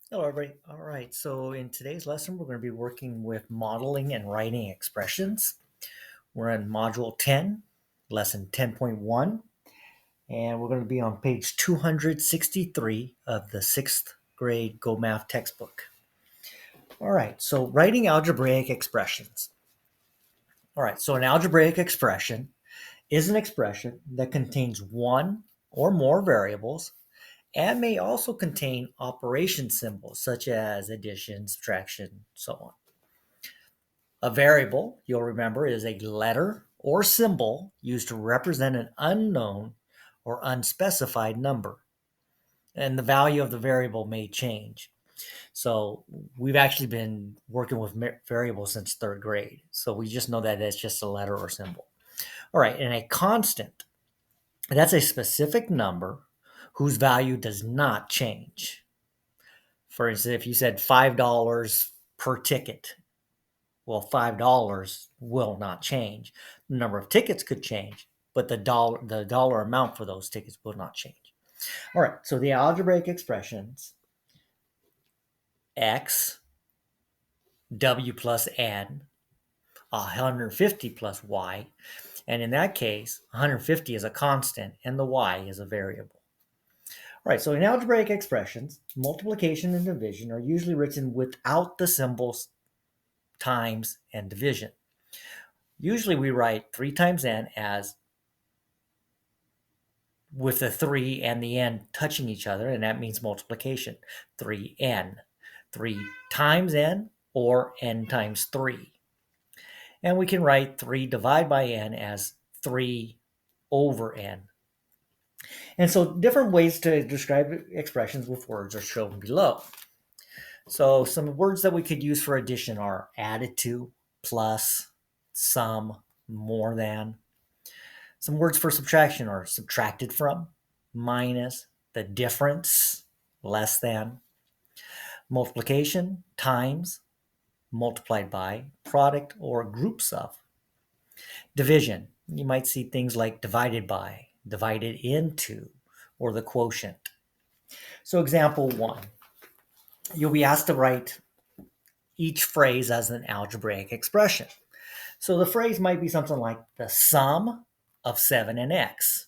Hello, everybody. All right, so in today's lesson, we're going to be working with modeling and writing expressions. We're in Module 10, Lesson 10.1, and we're going to be on page 263 of the 6th grade Go Math textbook. All right, so writing algebraic expressions. All right, so an algebraic expression is an expression that contains one or more variables and may also contain operation symbols such as addition, subtraction, so on. A variable, you'll remember, is a letter or symbol used to represent an unknown or unspecified number. And the value of the variable may change. So we've actually been working with variables since third grade. So we just know that it's just a letter or symbol. All right, and a constant, that's a specific number whose value does not change. For instance, if you said $5 per ticket, well, $5 will not change. The number of tickets could change, but the dollar amount for those tickets will not change. All right, so the algebraic expressions x, w plus n, 150 plus y, and in that case, 150 is a constant and the y is a variable. All right, so in algebraic expressions, multiplication and division are usually written without the symbols times and division. Usually we write 3 times n as with the 3 and the n touching each other, and that means multiplication. 3n. 3 times n or n times 3. And we can write 3 divided by n as 3 over n. And so different ways to describe expressions with words are shown below. So some words that we could use for addition are added to, plus, sum, more than. Some words for subtraction are subtracted from, minus, the difference, less than. Multiplication, times, multiplied by, product, or groups of. Division, you might see things like divided by, divided into, or the quotient. So example 1, you'll be asked to write each phrase as an algebraic expression. So the phrase might be something like the sum of 7 and x.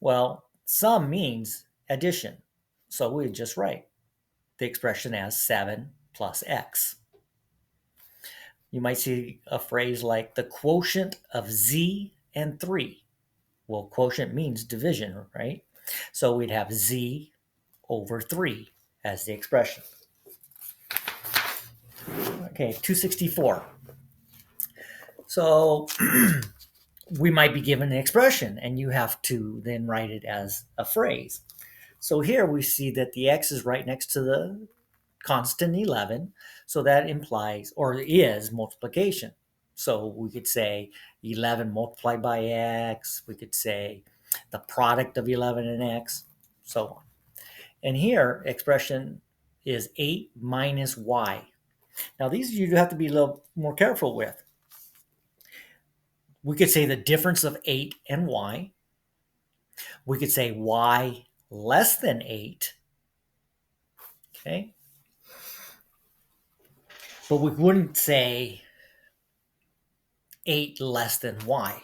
Well, sum means addition. So we just write the expression as 7 plus x. You might see a phrase like the quotient of z and 3. Well, quotient means division, right? So we'd have z over 3 as the expression. Okay, 264. So we might be given an expression and you have to then write it as a phrase. So here we see that the x is right next to the constant 11. So that implies or is multiplication. So we could say 11 multiplied by x. We could say the product of 11 and x, so on. And here, expression is 8 minus y. Now, these you have to be a little more careful with. We could say the difference of 8 and y. We could say y less than 8. Okay. But we wouldn't say 8 less than y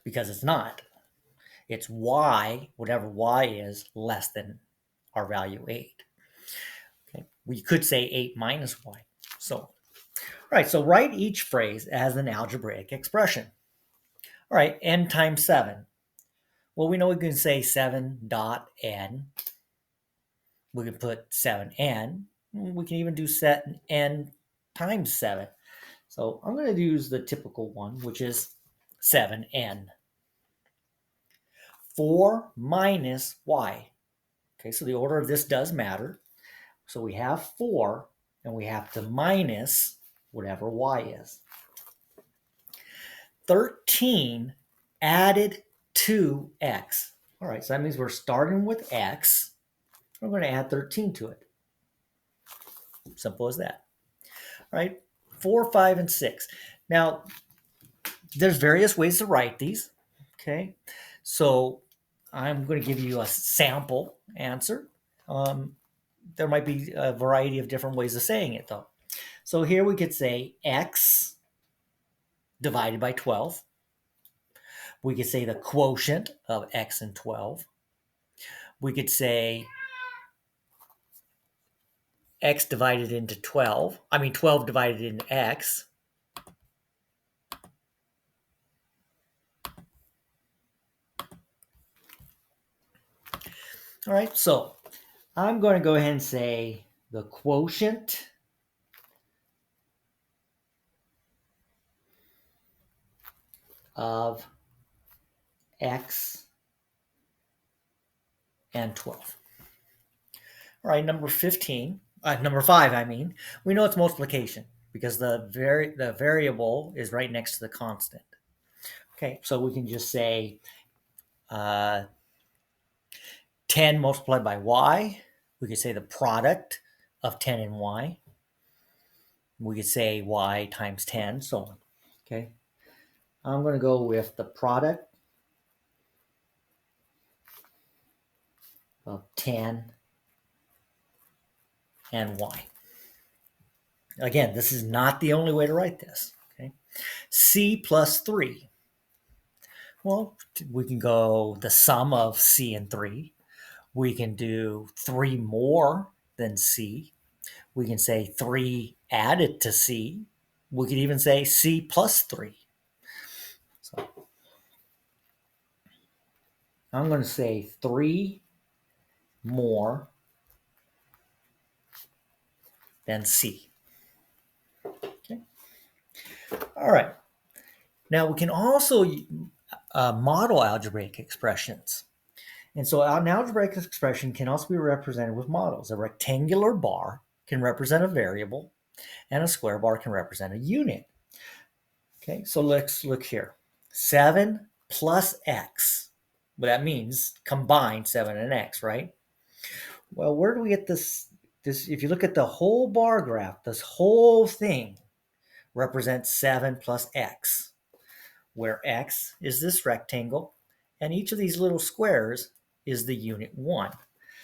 because it's not. It's y, whatever y is, less than our value 8. Okay. We could say 8 minus y. So, all right, so write each phrase as an algebraic expression. All right, n times 7. Well, we know we can say 7 dot n. We can put 7n. We can even do set n times 7. So I'm going to use the typical one, which is 7n. 4 minus y. Okay, so the order of this does matter. So we have 4, and we have to minus whatever y is. 13 added to x. All right, so that means we're starting with x. We're going to add 13 to it. Simple as that. All right, 4, 5, and 6. Now, there's various ways to write these. Okay, so I'm going to give you a sample answer. Um, there might be a variety of different ways of saying it, though. So here we could say x divided by 12. We could say the quotient of x and 12. We could say x divided into 12. 12 divided into x. All right, so I'm going to go ahead and say the quotient of x and 12. All right, number 5, we know it's multiplication because the variable is right next to the constant. Okay, so we can just say 10 multiplied by y. We could say the product of 10 and y. We could say y times 10, so on. Okay, I'm going to go with the product of 10 and y. Again, this is not the only way to write this. Okay, c plus 3. Well, we can go the sum of c and 3. We can do 3 more than c. We can say 3 added to c. We could even say c plus 3. So I'm going to say 3 more than c. Okay. All right. Now we can also model algebraic expressions. And so an algebraic expression can also be represented with models. A rectangular bar can represent a variable, and a square bar can represent a unit. Okay, so let's look here. 7 plus x. Well, that means combine 7 and x, right? Well, where do we get this? If you look at the whole bar graph, this whole thing represents 7 plus x, where x is this rectangle, and each of these little squares is the unit 1.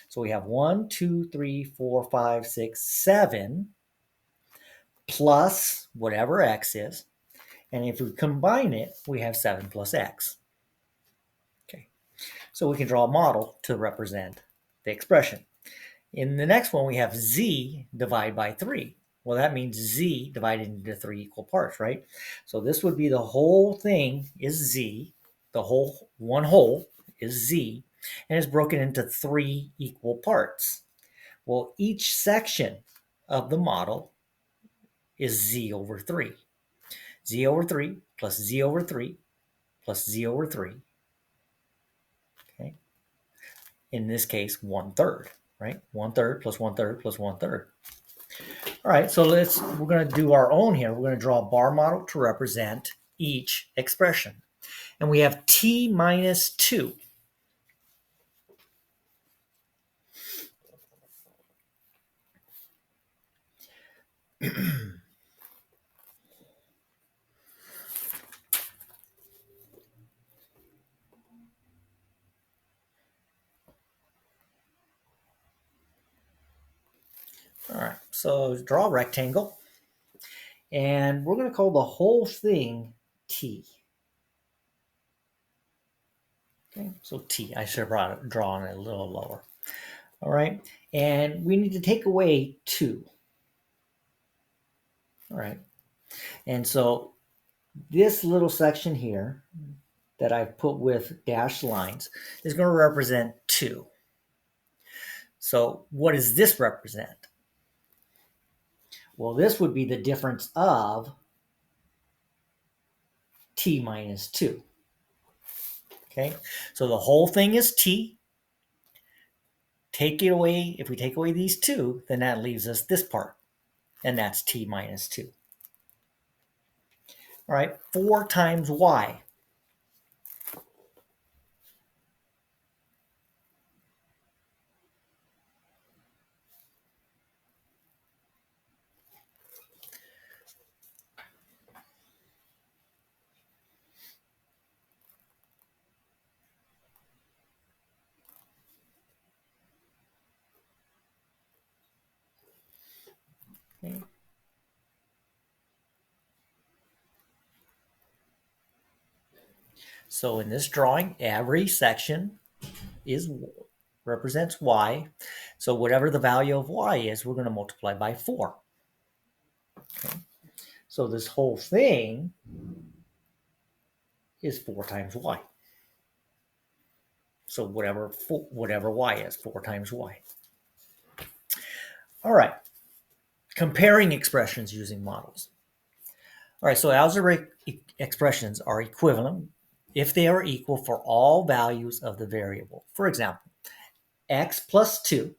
So we have 1, 2, 3, 4, 5, 6, 7 plus whatever x is. And if we combine it, we have 7 plus x. Okay, so we can draw a model to represent the expression. In the next one, we have z divided by 3. Well, that means z divided into 3 equal parts, right? So this would be the whole thing is z. The whole one whole is z, and it's broken into 3 equal parts. Well, each section of the model is z over 3. Z over 3 plus z over 3 plus z over 3. Okay. In this case, 1/3, right? 1/3 plus 1/3 plus 1/3. All right, so we're going to do our own here. We're going to draw a bar model to represent each expression. And we have t minus 2. All right, so draw a rectangle. And we're going to call the whole thing t. Okay, so t. I should have drawn it a little lower. All right, and we need to take away 2. All right, and so this little section here that I've put with dashed lines is going to represent 2. So what does this represent? Well, this would be the difference of t minus 2. Okay, so the whole thing is t. Take it away. If we take away these 2, then that leaves us this part, and that's t minus 2. All right, 4 times y. So in this drawing, every section represents y. So whatever the value of y is, we're going to multiply by 4. Okay. So this whole thing is 4 times y. So whatever y is, 4 times y. All right. Comparing expressions using models. All right, so algebraic expressions are equivalent if they are equal for all values of the variable. For example, x plus 2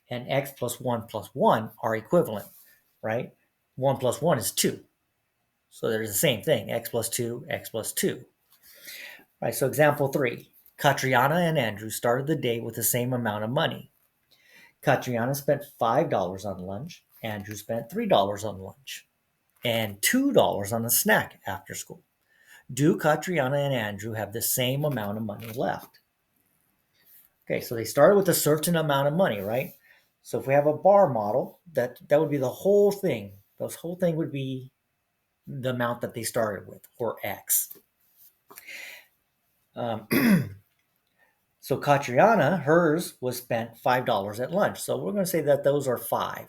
and x plus 1 plus 1 are equivalent, right? 1 plus 1 is 2. So they're the same thing, x plus 2, x plus 2. All right, so example 3. Katriana and Andrew started the day with the same amount of money. Katriana spent $5 on lunch. Andrew spent $3 on lunch and $2 on a snack after school. Do Katriana and Andrew have the same amount of money left? Okay, so they started with a certain amount of money, right? So if we have a bar model, that would be the whole thing. This whole thing would be the amount that they started with, or X. So Katriana, hers was spent $5 at lunch. So we're going to say that those are 5.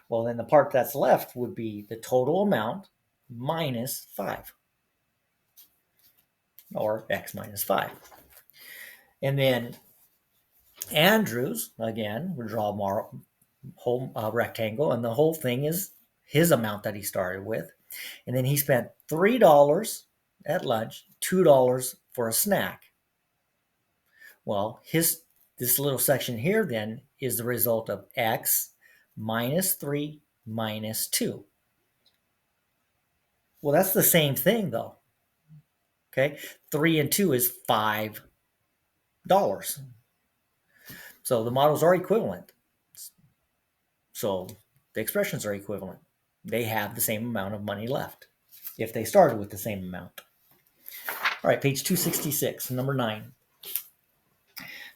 Well, then the part that's left would be the total amount minus 5, or X minus 5. And then Andrews, again, we draw a whole rectangle, and the whole thing is his amount that he started with. And then he spent $3 at lunch, $2 for a snack. Well, this little section here then is the result of X minus 3 minus 2. Well, that's the same thing though. Okay, 3 and 2 is $5. So the models are equivalent. So the expressions are equivalent. They have the same amount of money left if they started with the same amount. All right, page 266, number 9.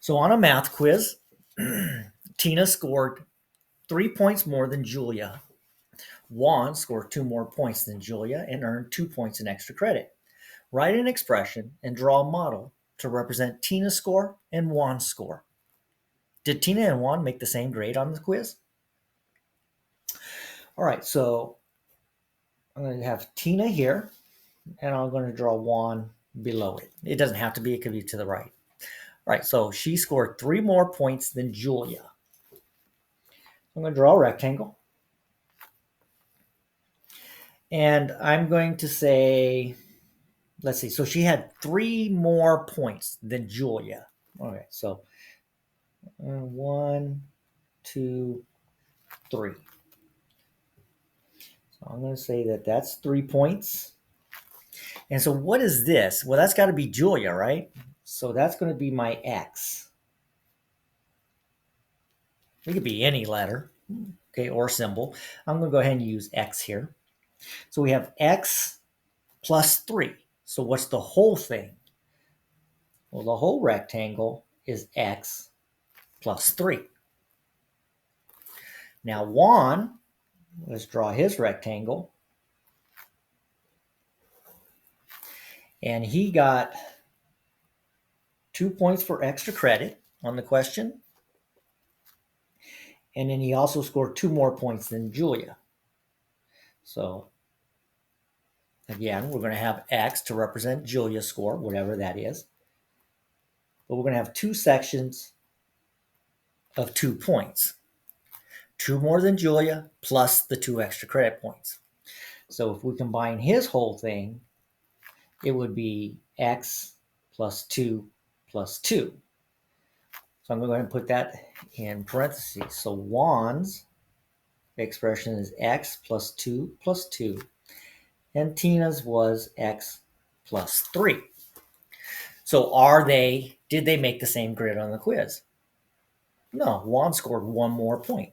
So on a math quiz, Tina scored 3 points more than Julia. Juan scored 2 more points than Julia and earned 2 points in extra credit. Write an expression and draw a model to represent Tina's score and Juan's score. Did Tina and Juan make the same grade on the quiz? All right, so I'm going to have Tina here, and I'm going to draw Juan below it. It doesn't have to be, it could be to the right. All right, so she scored 3 more points than Julia. I'm going to draw a rectangle. And I'm going to say, let's see, so she had 3 more points than Julia. Okay, so 1, 2, 3. So I'm going to say that that's 3 points. And so what is this? Well, that's got to be Julia, right? So that's going to be my X. It could be any letter, okay, or symbol. I'm going to go ahead and use X here. So we have X plus 3. So what's the whole thing? Well, the whole rectangle is X plus 3. Now Juan, let's draw his rectangle. And he got 2 points for extra credit on the question. And then he also scored 2 more points than Julia. So again, we're going to have X to represent Julia's score, whatever that is. But we're going to have 2 sections of 2 points. 2 more than Julia plus the 2 extra credit points. So if we combine his whole thing, it would be X plus 2 plus 2. So I'm going to go ahead and put that in parentheses. So Juan's expression is X plus 2 plus 2. And Tina's was X plus 3. So did they make the same grid on the quiz? No, Juan scored 1 more point.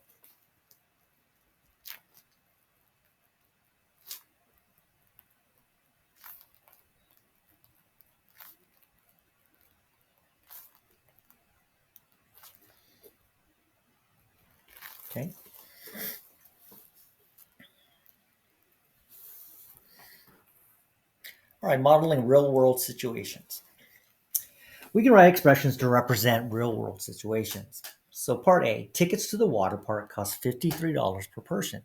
Okay. All right, modeling real-world situations. We can write expressions to represent real-world situations. So part A, tickets to the water park cost $53 per person.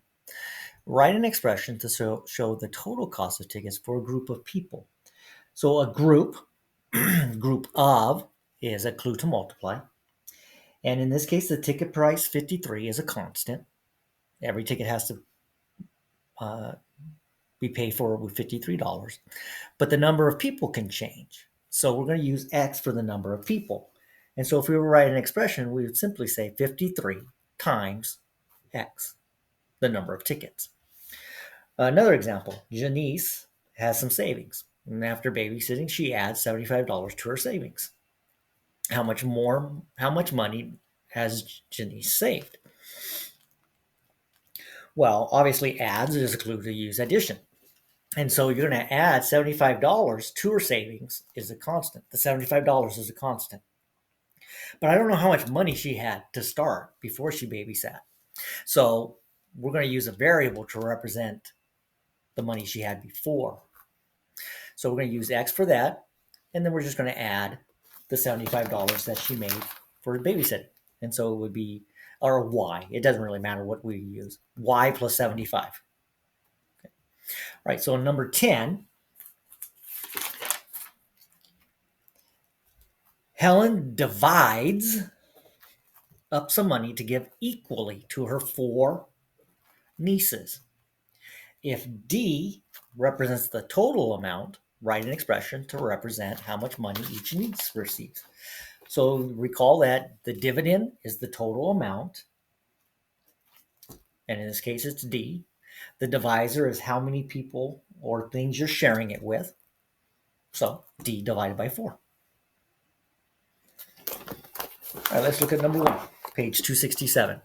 Write an expression to show the total cost of tickets for a group of people. So a group, group of, is a clue to multiply. And in this case, the ticket price 53 is a constant. Every ticket has to be paid for with $53. But the number of people can change. So we're going to use X for the number of people. And so if we were to write an expression, we would simply say 53 times X, the number of tickets. Another example, Janice has some savings. And after babysitting, she adds $75 to her savings. How much money has Janice saved? Well, obviously adds is a clue to use addition. And so you're going to add $75 to her savings is a constant. The $75 is a constant. But I don't know how much money she had to start before she babysat. So we're going to use a variable to represent the money she had before. So we're going to use X for that. And then we're just going to add the $75 that she made for babysitting. And so it would be, or Y. It doesn't really matter what we use. Y plus 75. Okay. All right, so number 10, Helen divides up some money to give equally to her 4 nieces. If D represents the total amount, write an expression to represent how much money each niece receives. So recall that the dividend is the total amount, and in this case it's D. The divisor is how many people or things you're sharing it with. So D divided by 4. All right, let's look at number 1, page 267.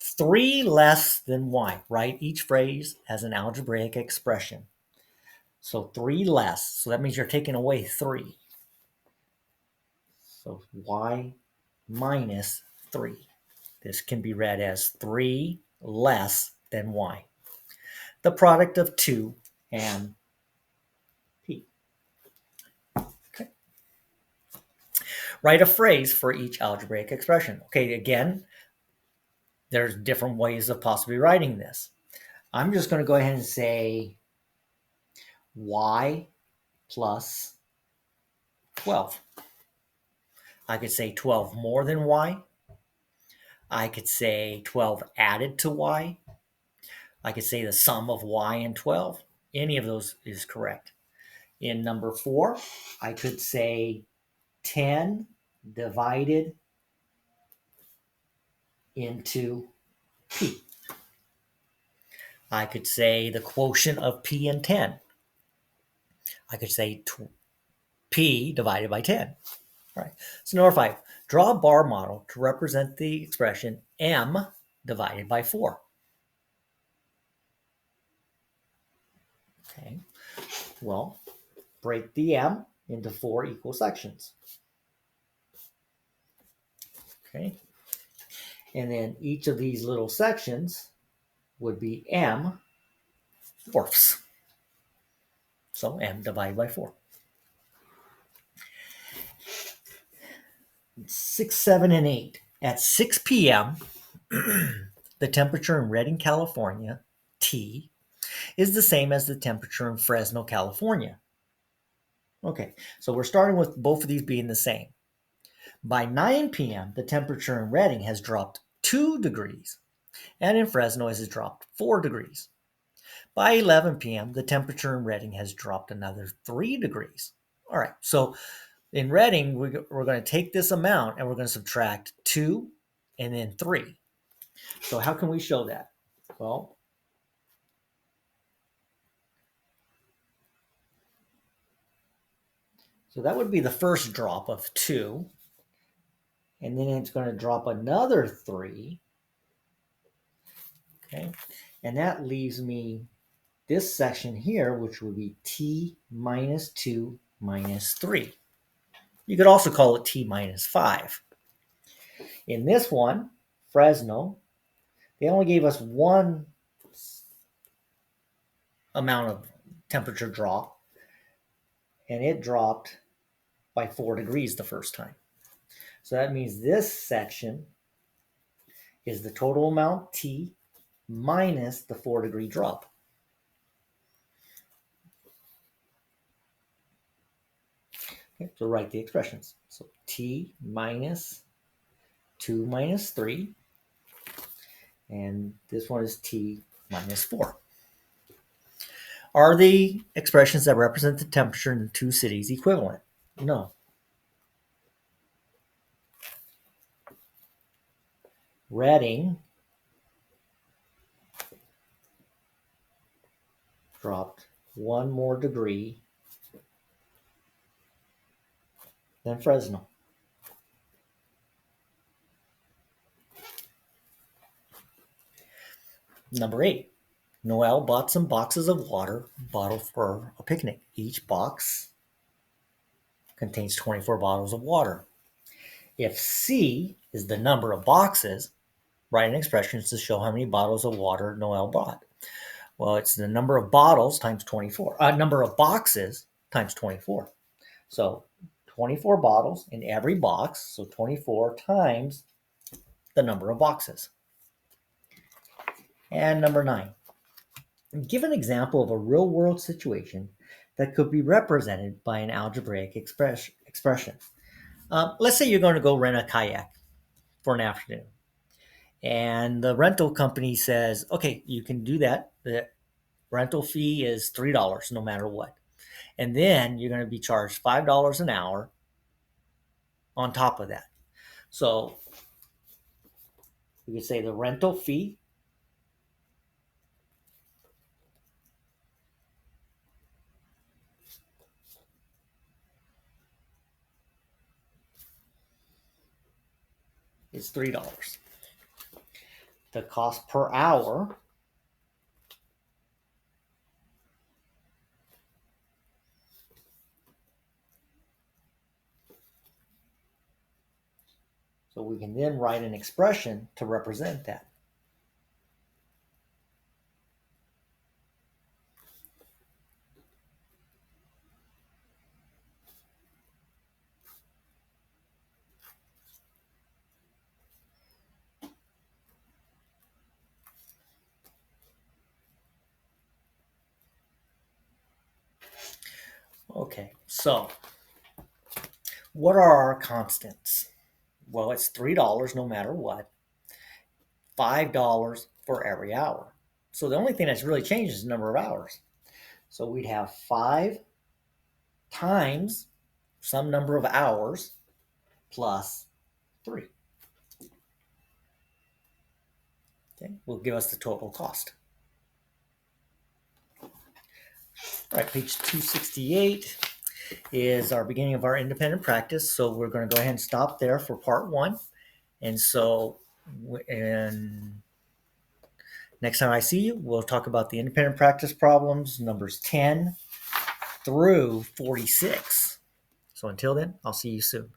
3 less than Y. Write each phrase as an algebraic expression. So 3 less. So that means you're taking away 3. So Y minus 3. This can be read as 3 less than Y. The product of 2 and P. Okay. Write a phrase for each algebraic expression. Okay, again, there's different ways of possibly writing this. I'm just going to go ahead and say Y plus 12. I could say 12 more than Y. I could say 12 added to Y. I could say the sum of Y and 12. Any of those is correct. In number 4, I could say 10 divided into P. I could say the quotient of P and 10. I could say P divided by 10. All right. So number 5, draw a bar model to represent the expression M divided by 4. Okay. Well, break the M into 4 equal sections. Okay. And then each of these little sections would be M fourths. So M divided by 4. 6, 7, and 8. At 6 p.m., the temperature in Redding, California, T, is the same as the temperature in Fresno, California. Okay, so we're starting with both of these being the same. By 9 p.m., the temperature in Redding has dropped 2 degrees, and in Fresno it has dropped 4 degrees. By 11 p.m., the temperature in Redding has dropped another 3 degrees. All right, so in Redding, we're going to take this amount and we're going to subtract 2 and then 3. So how can we show that? Well, so that would be the first drop of 2. And then it's going to drop another 3. Okay, and that leaves me this section here, which would be T minus 2 minus 3. You could also call it T minus 5. In this one, Fresno, they only gave us one amount of temperature drop, and it dropped by 4 degrees the first time. So that means this section is the total amount T minus the 4-degree drop. Okay, so write the expressions. So T minus 2 minus 3, and this one is T minus 4. Are the expressions that represent the temperature in the two cities equivalent? No. Reading dropped 1 more degree than Fresno. Number 8. Noel bought some boxes of water bottled for a picnic. Each box contains 24 bottles of water. If C is the number of boxes, write an expression to show how many bottles of water Noel bought. Well, it's the number of bottles times 24. Number of boxes times 24. So 24 bottles in every box, so 24 times the number of boxes. And number 9. Give an example of a real-world situation that could be represented by an algebraic expression. Let's say you're going to go rent a kayak for an afternoon. And the rental company says, okay, you can do that. The rental fee is $3 no matter what. And then you're going to be charged $5 an hour on top of that. So you could say the rental fee is $3. The cost per hour so we can then write an expression to represent that. Okay, so what are our constants? Well, it's $3 no matter what, $5 for every hour. So the only thing that's really changed is the number of hours. So we'd have 5 times some number of hours plus 3. Okay, will give us the total cost. All right, page 268 is our beginning of our independent practice. So we're going to go ahead and stop there for part 1. And so, next time I see you, we'll talk about the independent practice problems, numbers 10 through 46. So until then, I'll see you soon.